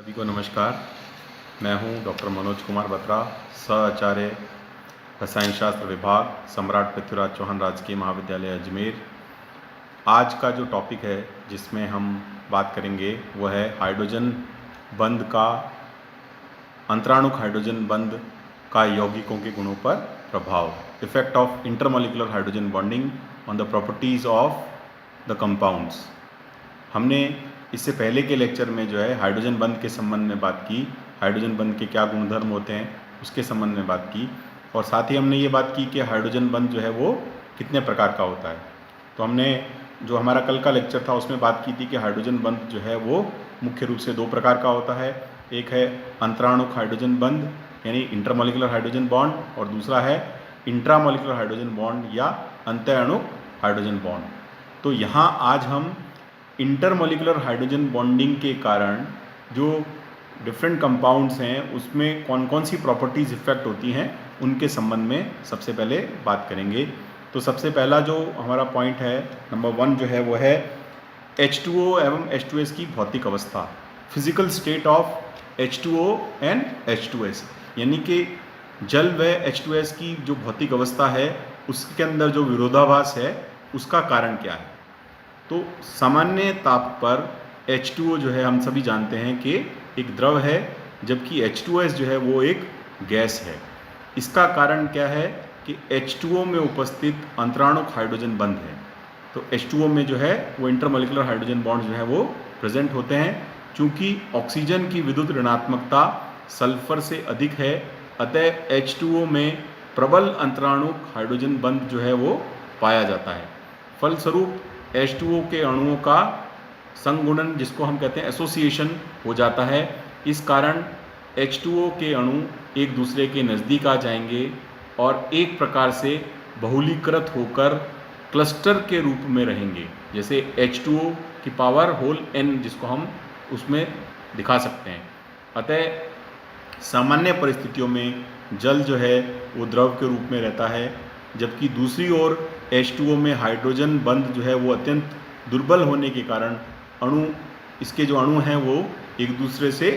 सभी को नमस्कार। मैं हूं डॉक्टर मनोज कुमार बत्रा, सह-आचार्य रसायन शास्त्र विभाग, सम्राट पृथ्वीराज चौहान राजकीय महाविद्यालय अजमेर। आज का जो टॉपिक है जिसमें हम बात करेंगे वह है हाइड्रोजन बंध का, अंतराणुक हाइड्रोजन बंध का यौगिकों के गुणों पर प्रभाव, effect of intermolecular hydrogen bonding on the properties of the compounds. हमने इससे पहले के लेक्चर में जो है हाइड्रोजन बंध के संबंध में बात की, हाइड्रोजन बंध के क्या गुणधर्म होते हैं उसके संबंध में बात की, और साथ ही हमने ये बात की कि हाइड्रोजन बंध जो है वो कितने प्रकार का होता है। तो हमने जो हमारा कल का लेक्चर था उसमें बात की थी कि हाइड्रोजन बंध जो है वो मुख्य रूप से दो प्रकार का होता है। एक है अंतराणुक हाइड्रोजन बंध यानी इंटरमॉलिक्यूलर हाइड्रोजन बॉन्ड, और दूसरा है इंट्रामॉलिक्यूलर हाइड्रोजन बॉन्ड या अंतःअणुक हाइड्रोजन बॉन्ड। तो यहाँ आज हम इंटरमॉलिक्यूलर हाइड्रोजन बॉन्डिंग के कारण जो डिफरेंट कंपाउंड्स हैं उसमें कौन कौन सी प्रॉपर्टीज़ इफेक्ट होती हैं उनके संबंध में सबसे पहले बात करेंगे। तो सबसे पहला जो हमारा पॉइंट है, नंबर 1 जो है वो है H2O एवं H2S की भौतिक अवस्था, physical state of H2O and H2S, यानी कि जल व H2S की जो भौतिक अवस्था है उसके अंदर जो विरोधाभास है उसका कारण क्या है। तो सामान्य ताप पर H2O जो है हम सभी जानते हैं कि एक द्रव है, जबकि H2S जो है वो एक गैस है। इसका कारण क्या है कि H2O में उपस्थित अंतराणुक हाइड्रोजन बंध है। तो H2O में जो है वो इंटरमॉलिक्यूलर हाइड्रोजन बॉन्ड जो है वो प्रेजेंट होते हैं। चूँकि ऑक्सीजन की विद्युत ऋणात्मकता सल्फर से अधिक है, अतः H2O में प्रबल अंतराणुक हाइड्रोजन बंध जो है वो पाया जाता है। फलस्वरूप H2O के अणुओं का संगुणन, जिसको हम कहते हैं एसोसिएशन, हो जाता है। इस कारण H2O के अणु एक दूसरे के नज़दीक आ जाएंगे और एक प्रकार से बहुलीकृत होकर क्लस्टर के रूप में रहेंगे, जैसे H2O की पावर होल n जिसको हम उसमें दिखा सकते हैं। अतः सामान्य परिस्थितियों में जल जो है वो द्रव के रूप में रहता है, जबकि दूसरी ओर H2O में हाइड्रोजन बंध जो है वो अत्यंत दुर्बल होने के कारण इसके जो अणु हैं वो एक दूसरे से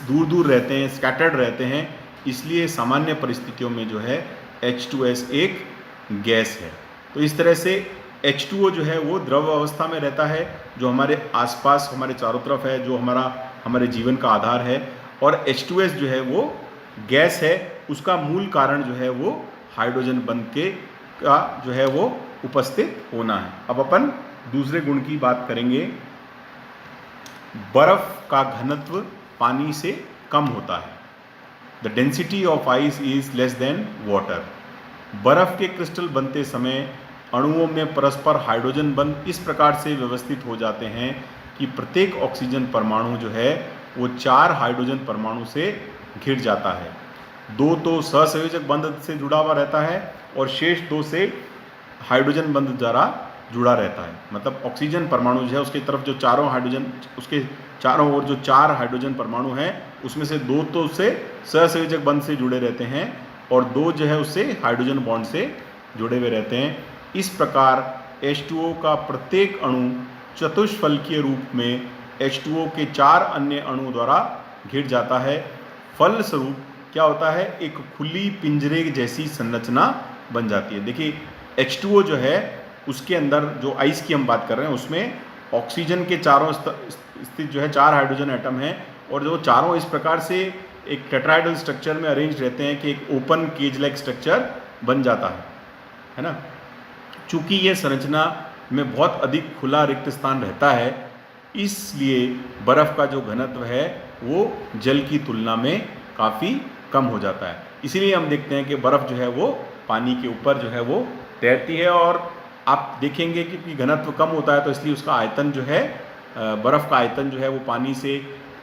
दूर दूर रहते हैं, स्कैटर्ड रहते हैं। इसलिए सामान्य परिस्थितियों में जो है H2S एक गैस है। तो इस तरह से H2O जो है वो द्रव अवस्था में रहता है, जो हमारे आसपास हमारे चारों तरफ है, जो हमारे जीवन का आधार है, और H2S जो है वो गैस है। उसका मूल कारण जो है वो हाइड्रोजन बंध का जो है वो उपस्थित होना है। अब अपन दूसरे गुण की बात करेंगे। बर्फ का घनत्व पानी से कम होता है। The density of ice is less than water. बर्फ के क्रिस्टल बनते समय अणुओं में परस्पर हाइड्रोजन बंध इस प्रकार से व्यवस्थित हो जाते हैं कि प्रत्येक ऑक्सीजन परमाणु जो है वो 4 हाइड्रोजन परमाणु से घिर जाता है। 2 तो सहसंयोजक बंध से जुड़ा हुआ रहता है और शेष 2 से हाइड्रोजन बंध द्वारा जुड़ा रहता है। मतलब ऑक्सीजन परमाणु जो है उसकी तरफ जो चारों हाइड्रोजन, उसके चारों ओर जो 4 हाइड्रोजन परमाणु हैं उसमें से 2 तो उससे सहसंयोजक बंध से जुड़े रहते हैं और 2 जो है उससे हाइड्रोजन बॉन्ड से जुड़े हुए रहते हैं। इस प्रकार H2O का प्रत्येक अणु चतुष्फलकीय रूप में H2O के 4 अन्य अणु द्वारा घिर जाता है। फलस्वरूप क्या होता है, एक खुली पिंजरे जैसी संरचना बन जाती है। देखिए H2O जो है उसके अंदर जो आइस की हम बात कर रहे हैं उसमें ऑक्सीजन के चारों स्थित जो है 4 हाइड्रोजन एटम हैं, और जो चारों इस प्रकार से एक टेट्राहेड्रल स्ट्रक्चर में अरेंज रहते हैं कि एक ओपन केज लाइक स्ट्रक्चर बन जाता है ना। चूँकि ये संरचना में बहुत अधिक खुला रिक्त स्थान रहता है, इसलिए बर्फ़ का जो घनत्व है वो जल की तुलना में काफ़ी कम हो जाता है। इसीलिए हम देखते हैं कि बर्फ़ जो है वो पानी के ऊपर जो है वो तैरती है, और आप देखेंगे कि घनत्व कम होता है तो इसलिए उसका आयतन जो है, बर्फ़ का आयतन जो है वो पानी से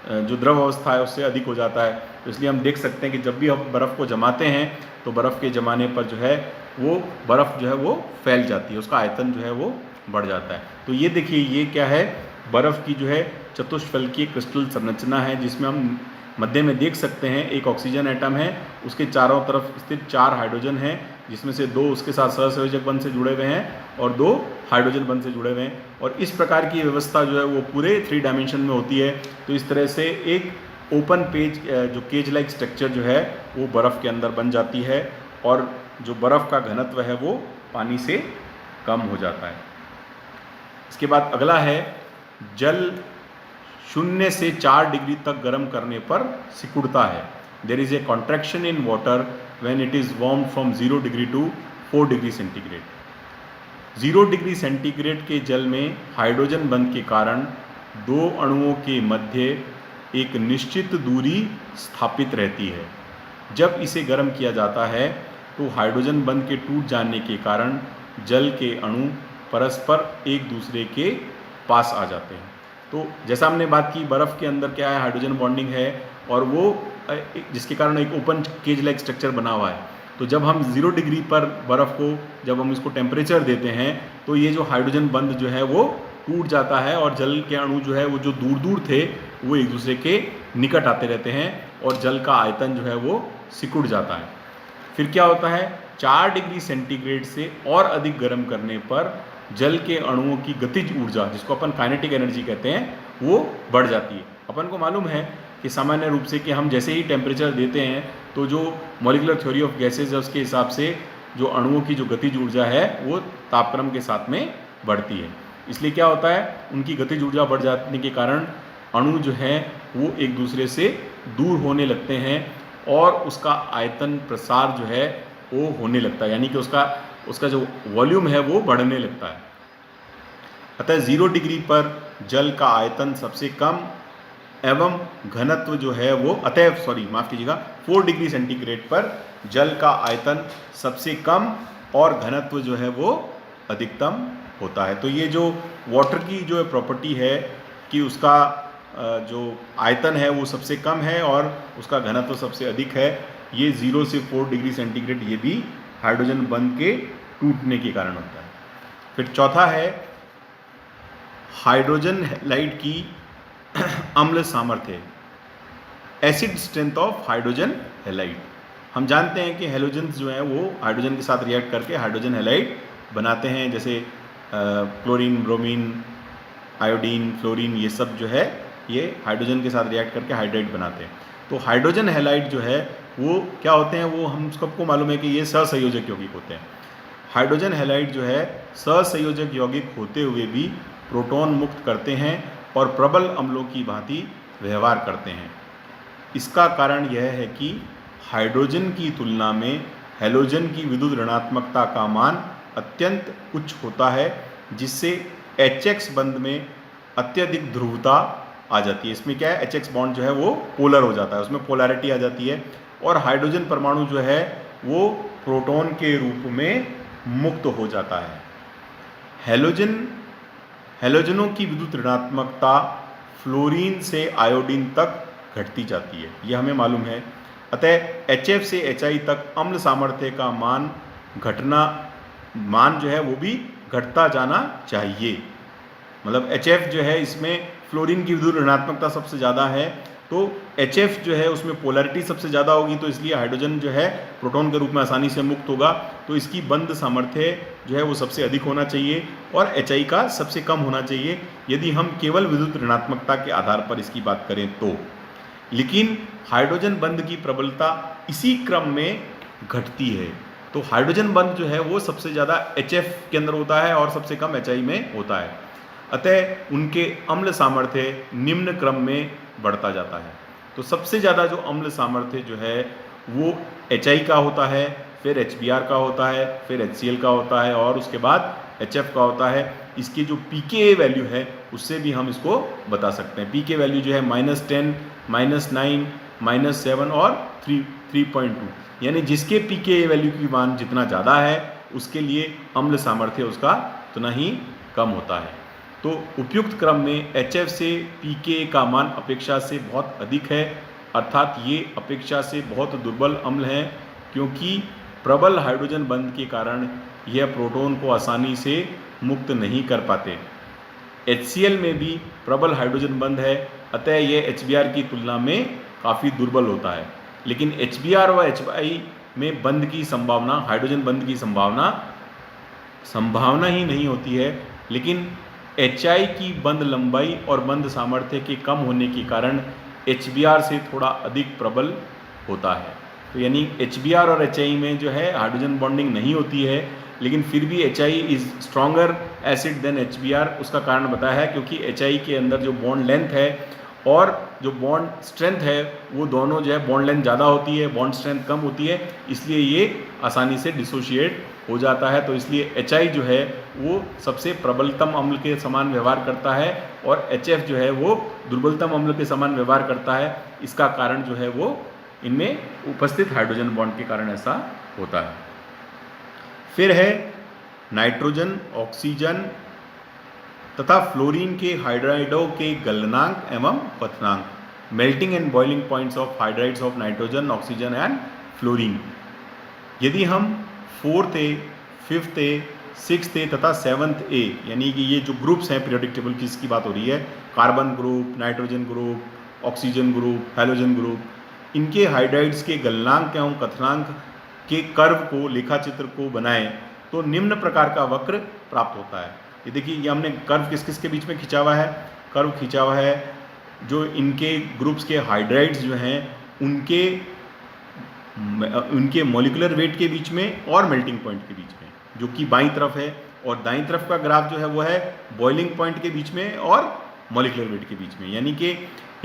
जो द्रव अवस्था है उससे अधिक हो जाता है। तो इसलिए हम देख सकते हैं कि जब भी हम बर्फ़ को जमाते हैं तो बर्फ़ के जमाने पर जो है वो बर्फ़ जो है वो फैल जाती है, उसका आयतन जो है वो बढ़ जाता है। तो ये देखिए, ये क्या है, बर्फ़ की जो है चतुष्फलकीय क्रिस्टल संरचना है, जिसमें हम मध्य में देख सकते हैं एक ऑक्सीजन एटम है, उसके चारों तरफ स्थित 4 हाइड्रोजन हैं, जिसमें से 2 उसके साथ सहसंयोजक बंध से जुड़े हुए हैं और 2 हाइड्रोजन बंध से जुड़े हुए हैं। और इस प्रकार की व्यवस्था जो है वो पूरे 3 डायमेंशन में होती है। तो इस तरह से एक ओपन पेज जो केज लाइक स्ट्रक्चर जो है वो बर्फ़ के अंदर बन जाती है और जो बर्फ़ का घनत्व है वो पानी से कम हो जाता है। इसके बाद अगला है जल 0 से 4 डिग्री तक गर्म करने पर सिकुड़ता है। There is a contraction in water when it is warm from 0 degree to 4 degree centigrade. 0 degree centigrade के जल में हाइड्रोजन बंध के कारण दो अणुओं के मध्य एक निश्चित दूरी स्थापित रहती है। जब इसे गर्म किया जाता है तो हाइड्रोजन बंध के टूट जाने के कारण जल के अणु परस्पर एक दूसरे के पास आ जाते हैं। तो जैसा हमने बात की, बर्फ़ के अंदर क्या है, हाइड्रोजन बॉन्डिंग है और वो जिसके कारण एक ओपन केज लाइक स्ट्रक्चर बना हुआ है। तो जब हम 0 डिग्री पर बर्फ़ को जब हम इसको टेम्परेचर देते हैं तो ये जो हाइड्रोजन बंध जो है वो टूट जाता है और जल के अणु जो है वो जो दूर दूर थे वो एक दूसरे के निकट आते रहते हैं और जल का आयतन जो है वो सिकुड़ जाता है। फिर क्या होता है, 4 डिग्री सेंटीग्रेड से और अधिक गर्म करने पर जल के अणुओं की गतिज ऊर्जा, जिसको अपन काइनेटिक एनर्जी कहते हैं, वो बढ़ जाती है। अपन को मालूम है कि सामान्य रूप से कि हम जैसे ही टेम्परेचर देते हैं तो जो मॉलिक्यूलर थ्योरी ऑफ गैसेज है उसके हिसाब से जो अणुओं की जो गतिज ऊर्जा है वो तापक्रम के साथ में बढ़ती है। इसलिए क्या होता है, उनकी गतिज ऊर्जा बढ़ जाने के कारण अणु जो है वो एक दूसरे से दूर होने लगते हैं और उसका आयतन प्रसार जो है वो होने लगता है, यानी कि उसका जो वॉल्यूम है वो बढ़ने लगता है। अतः 0 डिग्री पर जल का आयतन सबसे कम एवं घनत्व जो है वो 4 डिग्री सेंटीग्रेड पर जल का आयतन सबसे कम और घनत्व जो है वो अधिकतम होता है। तो ये जो वाटर की जो प्रॉपर्टी है कि उसका जो आयतन है वो सबसे कम है और उसका घनत्व सबसे अधिक है, ये 0 से 4 डिग्री सेंटीग्रेड ये भी हाइड्रोजन बंध के टूटने के कारण होता है। फिर चौथा है हाइड्रोजन हैलाइड की अम्ल सामर्थ्य, acid strength of hydrogen halide. हम जानते हैं कि हैलोजेंस जो है वो हाइड्रोजन के साथ रिएक्ट करके हाइड्रोजन हैलाइड बनाते हैं, जैसे क्लोरीन, ब्रोमीन, आयोडीन, फ्लोरीन, ये सब जो है ये हाइड्रोजन के साथ रिएक्ट करके हाइड्राइड बनाते हैं। तो हाइड्रोजन हैलाइड जो है वो क्या होते हैं, वो हम सबको मालूम है कि ये सहसंयोजक यौगिक होते हैं। हाइड्रोजन हैलाइड जो है सहसंयोजक यौगिक होते हुए भी प्रोटॉन मुक्त करते हैं और प्रबल अम्लों की भांति व्यवहार करते हैं। इसका कारण यह है कि हाइड्रोजन की तुलना में हैलोजन की विद्युत ऋणात्मकता का मान अत्यंत उच्च होता है, जिससे HX बंध में अत्यधिक ध्रुवता आ जाती है। इसमें क्या है, HX बॉन्ड जो है वो पोलर हो जाता है, उसमें पोलैरिटी आ जाती है और हाइड्रोजन परमाणु जो है वो प्रोटॉन के रूप में मुक्त हो जाता है। हैलोजनों की विद्युत ऋणात्मकता फ्लोरीन से आयोडीन तक घटती जाती है, यह हमें मालूम है। अतः HF से HI तक अम्ल सामर्थ्य का मान जो है वो भी घटता जाना चाहिए। मतलब HF जो है इसमें फ्लोरीन की विद्युत ऋणात्मकता सबसे ज़्यादा है, तो HF जो है उसमें पोलैरिटी सबसे ज़्यादा होगी, तो इसलिए हाइड्रोजन जो है प्रोटॉन के रूप में आसानी से मुक्त होगा। तो इसकी बंध सामर्थ्य जो है वो सबसे अधिक होना चाहिए और HI का सबसे कम होना चाहिए, यदि हम केवल विद्युत ऋणात्मकता के आधार पर इसकी बात करें तो। लेकिन हाइड्रोजन बंध की प्रबलता इसी क्रम में घटती है, तो हाइड्रोजन बंध जो है वो सबसे ज़्यादा HF के अंदर होता है और सबसे कम HI में होता है। अतः उनके अम्ल सामर्थ्य निम्न क्रम में बढ़ता जाता है। तो सबसे ज़्यादा जो अम्ल सामर्थ्य जो है वो HI का होता है, फिर HBr का होता है, फिर HCl का होता है और उसके बाद HF का होता है। इसकी जो pKa वैल्यू है उससे भी हम इसको बता सकते हैं। pKa वैल्यू जो है -10, -9, -7 और 3.2, यानी जिसके pKa वैल्यू की मान जितना ज़्यादा है उसके लिए अम्ल सामर्थ्य उसका उतना ही कम होता है। तो उपयुक्त क्रम में HF से pKa का मान अपेक्षा से बहुत अधिक है, अर्थात ये अपेक्षा से बहुत दुर्बल अम्ल है, क्योंकि प्रबल हाइड्रोजन बंध के कारण यह प्रोटॉन को आसानी से मुक्त नहीं कर पाते। HCl में भी प्रबल हाइड्रोजन बंध है, अतः यह HBr की तुलना में काफ़ी दुर्बल होता है। लेकिन HBr व HI में बंध की संभावना, हाइड्रोजन बंध की संभावना ही नहीं होती है, लेकिन HI की बंध लंबाई और बंध सामर्थ्य के कम होने के कारण HBr से थोड़ा अधिक प्रबल होता है। तो यानी HBr और HI में जो है हाइड्रोजन बॉन्डिंग नहीं होती है, लेकिन फिर भी HI is stronger acid than HBr। उसका कारण बताया है क्योंकि HI के अंदर जो बॉन्ड लेंथ है और जो बॉन्ड स्ट्रेंथ है वो दोनों जो है, बॉन्ड लेंथ ज़्यादा होती है, बॉन्ड स्ट्रेंथ कम होती है, इसलिए ये आसानी से डिसोशिएट हो जाता है। तो इसलिए HI जो है वो सबसे प्रबलतम अम्ल के समान व्यवहार करता है और HF जो है वो दुर्बलतम अम्ल के समान व्यवहार करता है। इसका कारण जो है वो इनमें उपस्थित हाइड्रोजन बॉन्ड के कारण ऐसा होता है। फिर है नाइट्रोजन, ऑक्सीजन तथा फ्लोरीन के हाइड्राइडों के गलनांक एवं क्वथनांक, melting and boiling points of hydrides of nitrogen, oxygen and fluorine. यदि हम 4th A, 5th A, 6th A तथा 7th A यानी कि ये जो ग्रुप्स हैं पीरियोडिक टेबल की, इसकी बात हो रही है, carbon group, nitrogen group, oxygen group, halogen group, इनके हाइड्राइड्स के गलनांक एवं कथनांक के कर्व को, लेखा चित्र को बनाएं तो निम्न प्रकार का वक्र प्राप्त होता है। ये देखिए, ये हमने कर्व किस किस के बीच में खींचा हुआ है, कर्व खींचा हुआ है जो इनके ग्रुप्स के हाइड्राइड्स जो हैं उनके मॉलिक्यूलर वेट के बीच में और मेल्टिंग पॉइंट के बीच में, जो कि बाईं तरफ है, और दाईं तरफ का ग्राफ जो है वो है बॉइलिंग पॉइंट के बीच में और मॉलिक्यूलर वेट के बीच में। यानी कि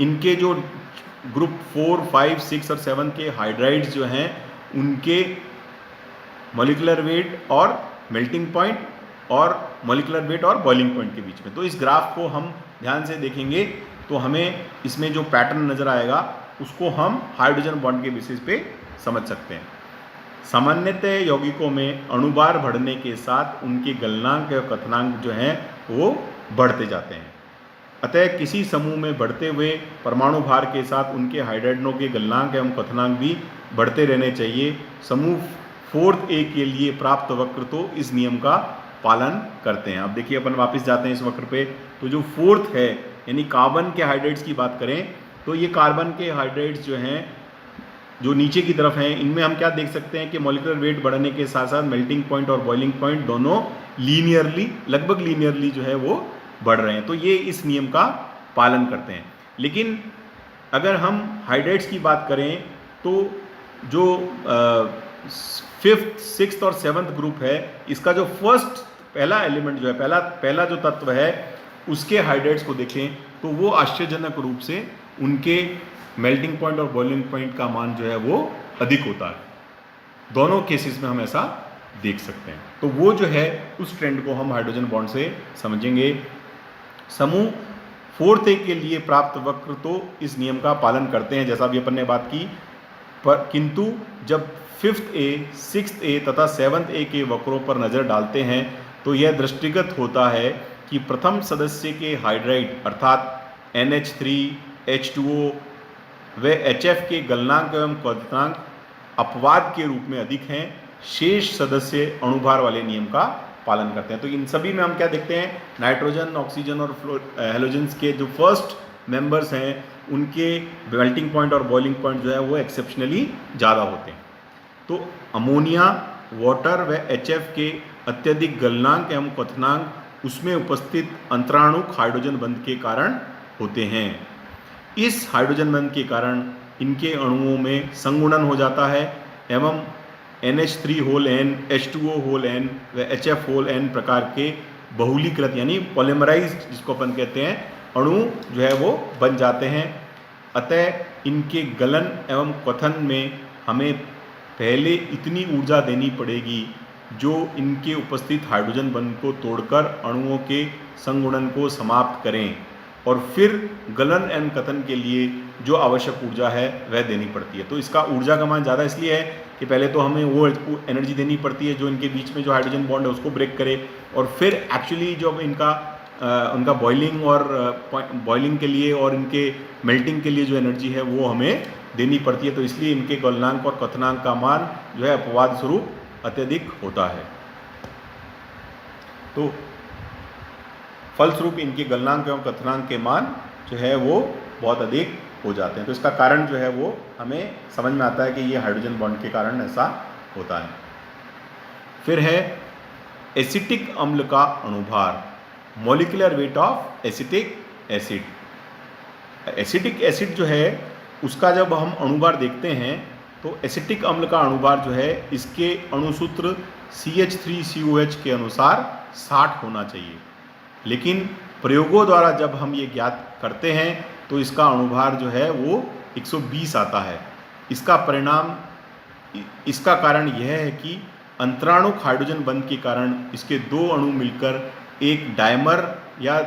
इनके जो ग्रुप 4, 5, 6 और 7 के हाइड्राइड्स जो हैं उनके मॉलिक्यूलर वेट और मेल्टिंग पॉइंट और मॉलिक्यूलर वेट और बॉइलिंग पॉइंट के बीच में। तो इस ग्राफ को हम ध्यान से देखेंगे तो हमें इसमें जो पैटर्न नज़र आएगा उसको हम हाइड्रोजन बॉन्ड के बेसिस पे समझ सकते हैं। सामान्यतः यौगिकों में अणुभार बढ़ने के साथ उनके गलनांक और कथनांक जो हैं वो बढ़ते जाते हैं। अतः किसी समूह में बढ़ते हुए परमाणु भार के साथ उनके हाइड्राइडों के गलनांक एवं कथनांक भी बढ़ते रहने चाहिए। समूह 4th A के लिए प्राप्त वक्र तो इस नियम का पालन करते हैं। अब देखिए, अपन वापस जाते हैं इस वक्र पे। तो जो 4th है यानी कार्बन के हाइड्राइड्स की बात करें तो ये कार्बन के हाइड्राइड्स जो हैं जो नीचे की तरफ हैं, इनमें हम क्या देख सकते हैं कि मॉलिक्यूलर वेट बढ़ने के साथ साथ मेल्टिंग पॉइंट और बॉइलिंग पॉइंट दोनों लीनियरली, लगभग लीनियरली जो है वो बढ़ रहे हैं। तो ये इस नियम का पालन करते हैं। लेकिन अगर हम हाइड्राइड्स की बात करें तो जो 5th, 6th और 7th ग्रुप है, इसका जो पहला एलिमेंट जो है, पहला जो तत्व है, उसके हाइड्राइड्स को देखें तो वो आश्चर्यजनक रूप से उनके मेल्टिंग पॉइंट और बॉइलिंग पॉइंट का मान जो है वो अधिक होता है। दोनों केसेस में हम ऐसा देख सकते हैं। तो वो जो है उस ट्रेंड को हम हाइड्रोजन बॉन्ड से समझेंगे। समूह 4th A के लिए प्राप्त वक्र तो इस नियम का पालन करते हैं, जैसा भी अपन ने बात की, पर किंतु जब 5th A, 6th A तथा 7th A के वक्रों पर नज़र डालते हैं तो यह दृष्टिगत होता है कि प्रथम सदस्य के हाइड्राइड अर्थात NH3, H2O व HF के गलनांक एवं क्वथनांक अपवाद के रूप में अधिक हैं। शेष सदस्य अणुभार वाले नियम का पालन करते हैं। तो इन सभी में हम क्या देखते हैं, नाइट्रोजन, ऑक्सीजन और हैलोजेंस के जो फर्स्ट मेंबर्स हैं उनके मेल्टिंग पॉइंट और बॉइलिंग पॉइंट जो है वो एक्सेप्शनली ज़्यादा होते हैं। तो अमोनिया, वाटर व HF के अत्यधिक गलनांक एवं क्वथनांक उसमें उपस्थित अंतराणुक हाइड्रोजन बंध के कारण होते हैं। इस हाइड्रोजन बंध के कारण इनके अणुओं में संगुणन हो जाता है एवं NH3 whole N, H2O whole N व HF होल N प्रकार के बहुलीकृत यानी पॉलीमराइज्ड जिसको अपन कहते हैं अणु जो है वो बन जाते हैं। अतः इनके गलन एवं क्वथन में हमें पहले इतनी ऊर्जा देनी पड़ेगी जो इनके उपस्थित हाइड्रोजन बंध को तोड़कर अणुओं के संगुणन को समाप्त करें, और फिर गलन एवं कथन के लिए जो आवश्यक ऊर्जा है वह देनी पड़ती है। तो इसका ऊर्जा का मान ज़्यादा इसलिए है कि पहले तो हमें वो एनर्जी देनी पड़ती है जो इनके बीच में जो हाइड्रोजन बॉन्ड है उसको ब्रेक करे, और फिर एक्चुअली जब उनका बॉइलिंग के लिए और इनके मेल्टिंग के लिए जो एनर्जी है वो हमें देनी पड़ती है। तो इसलिए इनके गलनांक और कथनांक का मान जो है अपवाद स्वरूप अत्यधिक होता है। तो फलस्वरूप इनके गलनांक एवं कथनांक के मान जो है वो बहुत अधिक हो जाते हैं। तो इसका कारण जो है वो हमें समझ में आता है कि ये हाइड्रोजन बॉन्ड के कारण ऐसा होता है। फिर है एसिटिक अम्ल का अणुभार, molecular weight of acetic acid. Acetic acid जो है उसका जब हम अणुभार देखते हैं तो एसिटिक अम्ल का अणुभार जो है इसके अणुसूत्र CH3COH के अनुसार 60 होना चाहिए, लेकिन प्रयोगों द्वारा जब हम ये ज्ञात करते हैं तो इसका अणुभार जो है वो 120 आता है। इसका कारण यह है कि अंतराणुक हाइड्रोजन बंध के कारण इसके दो अणु मिलकर एक डायमर या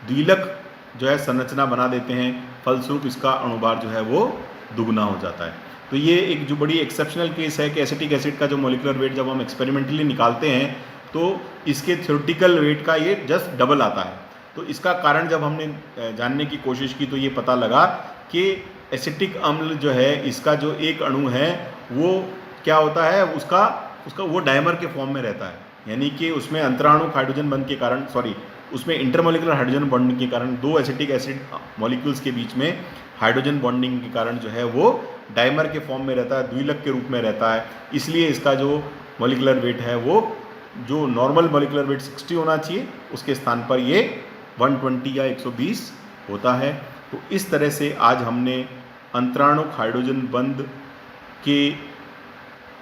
द्विलक जो है संरचना बना देते हैं, फलस्वरूप इसका अणुभार जो है वो दुगना हो जाता है। तो ये एक जो बड़ी एक्सेप्शनल केस है कि एसिटिक एसिड का जो मॉलिक्यूलर वेट जब हम एक्सपेरिमेंटली निकालते हैं तो इसके थ्योरेटिकल वेट का ये जस्ट डबल आता है। तो इसका कारण जब हमने जानने की कोशिश की तो ये पता लगा कि एसिटिक अम्ल जो है इसका जो एक अणु है वो क्या होता है, उसका वो डायमर के फॉर्म में रहता है, यानी कि उसमें अंतराणुक हाइड्रोजन बंध के कारण उसमें इंटरमॉलिक्यूलर हाइड्रोजन बॉन्डिंग के कारण दो एसिटिक एसिड मॉलिक्यूल्स के बीच में हाइड्रोजन बॉन्डिंग के कारण जो है वो डायमर के फॉर्म में रहता है, द्विलक के रूप में रहता है। इसलिए इसका जो मॉलिक्यूलर वेट है वो जो नॉर्मल मॉलिक्यूलर वेट 60 होना चाहिए उसके स्थान पर ये 120 या 120 होता है। तो इस तरह से आज हमने अंतराणुक हाइड्रोजन बंध के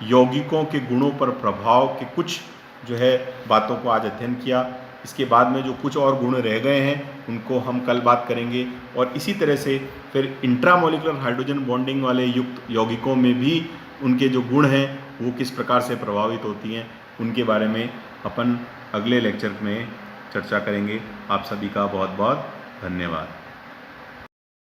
यौगिकों के गुणों पर प्रभाव के कुछ जो है बातों को आज अध्ययन किया। इसके बाद में जो कुछ और गुण रह गए हैं उनको हम कल बात करेंगे, और इसी तरह से फिर इंट्रामॉलिक्यूलर हाइड्रोजन बॉन्डिंग वाले युक्त यौगिकों में भी उनके जो गुण हैं वो किस प्रकार से प्रभावित होती हैं उनके बारे में अपन अगले लेक्चर में चर्चा करेंगे। आप सभी का बहुत बहुत धन्यवाद।